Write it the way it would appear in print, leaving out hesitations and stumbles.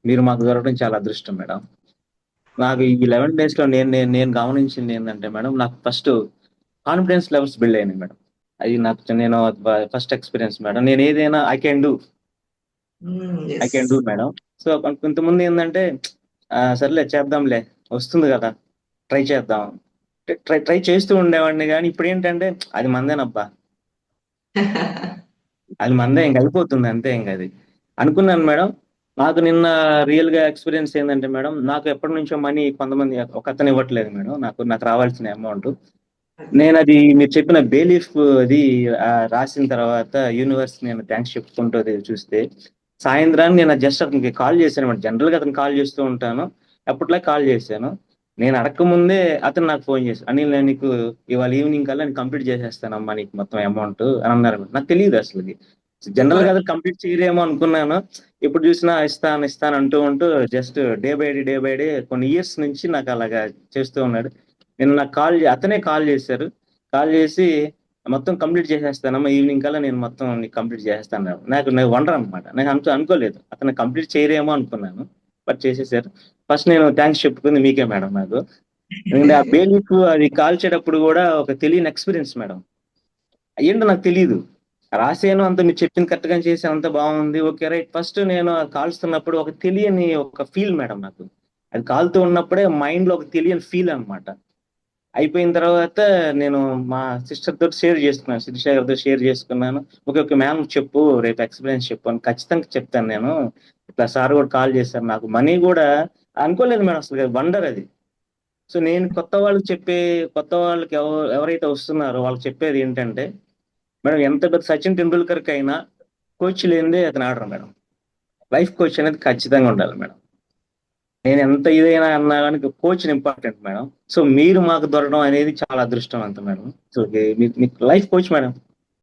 మీరు మాకు దొరకడం చాలా అదృష్టం మేడం. నాకు ఈ 11 డేస్ లో నేను గమనించింది ఏంటంటే మేడం, నాకు ఫస్ట్ కాన్ఫిడెన్స్ లెవెల్స్ బిల్డ్ అయినాయి మేడం. అది నాకు నేను ఫస్ట్ ఎక్స్పీరియన్స్ మేడం. నేను ఏదైనా I yes. Can do madam. So కొంతమంది ఏంటంటే సర్లే చేద్దాంలే, వస్తుంది కదా, ట్రై చేద్దాం, ట్రై ట్రై చేస్తూ ఉండేవాడిని. కానీ ఇప్పుడు ఏంటంటే అది మందేనబ్బా, అది మందే, ఇంక అయిపోతుంది అంతే. ఇంక అది అనుకున్నాను మేడం. నాకు నిన్న రియల్ గా ఎక్స్పీరియన్స్ ఏంటంటే మేడం, నాకు ఎప్పటి నుంచో మనీ కొంతమంది ఒక అతను ఇవ్వట్లేదు మేడం, నాకు రావాల్సిన అమౌంట్. ఓకే. నేను అది మీరు చెప్పిన బేలీఫ్ అది రాసిన తర్వాత యూనివర్స్ నేను థ్యాంక్స్ చెప్పుకుంటూ అది చూస్తే, సాయంత్రాన్ని నేను జస్ట్ అతనికి కాల్ చేశాను అనమాట. జనరల్ గా అతను కాల్ చేస్తూ ఉంటాను, అప్పట్లో కాల్ చేశాను. నేను అడగక ముందే అతను నాకు ఫోన్ చేశాను, అనిల్ నేను నీకు ఇవాళ ఈవినింగ్ కల్లా నేను కంప్లీట్ చేసేస్తానమ్మా నీకు మొత్తం అమౌంట్ అని అన్నారు. నాకు తెలియదు అసలు. General super. గా కంప్లీట్ చేయరేమో అనుకున్నాను. ఇప్పుడు చూసినా ఇస్తాను ఇస్తాను అంటూ ఉంటూ జస్ట్ డే బై డే కొన్ని ఇయర్స్ నుంచి నాకు అలాగా చేస్తూ ఉన్నాడు. నిన్న నాకు అతనే కాల్ చేశారు. కాల్ చేసి మొత్తం కంప్లీట్ చేసేస్తానమ్మా ఈవినింగ్ కల్లా, నేను మొత్తం నీకు కంప్లీట్ చేసేస్తాను. నాకు వండర్ అనమాట. నాకు అనుకోలేదు అతను కంప్లీట్ చేయరేమో అనుకున్నాను, బట్ చేసేసారు. ఫస్ట్ నేను థ్యాంక్స్ చెప్పుకుంది మీకే మేడం. నాకు ఎందుకంటే ఆ బేలీఫ్ అది కాల్చేటప్పుడు కూడా ఒక తెలియని ఎక్స్పీరియన్స్ మేడం. ఏంటో నాకు తెలియదు. రాసాను అంత, మీరు చెప్పింది కరెక్ట్ గా చేశాను, అంత బాగుంది, ఓకే రైట్. ఫస్ట్ నేను కాల్స్తున్నప్పుడు ఒక తెలియని ఒక ఫీల్ మేడం నాకు. అది కాలుతూ ఉన్నప్పుడే మైండ్ లో ఒక తెలియని ఫీల్ అన్నమాట. అయిపోయిన తర్వాత నేను మా సిస్టర్ తోటి షేర్ చేసుకున్నాను, శిరీష గారితో షేర్ చేసుకున్నాను. ఓకే ఓకే మ్యామ్ చెప్పు, రేపు ఎక్స్పీరియన్స్ చెప్పు అని ఖచ్చితంగా చెప్తాను నేను. ఇట్లా సార్ కూడా కాల్ చేశారు, నాకు మనీ కూడా అనుకోలేదు మేడం, అసలు వండర్ అది. సో నేను కొత్త వాళ్ళకి ఎవరైతే వస్తున్నారో వాళ్ళకి చెప్పేది ఏంటంటే మేడం, ఎంత పెద్ద సచిన్ టెండూల్కర్ కైనా కోచ్ లేనిదే అతను ఆడరు మేడం. లైఫ్ కోచ్ అనేది ఖచ్చితంగా ఉండాలి మేడం. నేను ఎంత ఇదైనా అన్నా కానీ కోచ్ ఇంపార్టెంట్ మేడం. సో మీరు మాకు దొరకడం అనేది చాలా అదృష్టం అంత మేడం. సో మీకు లైఫ్ కోచ్ మేడం.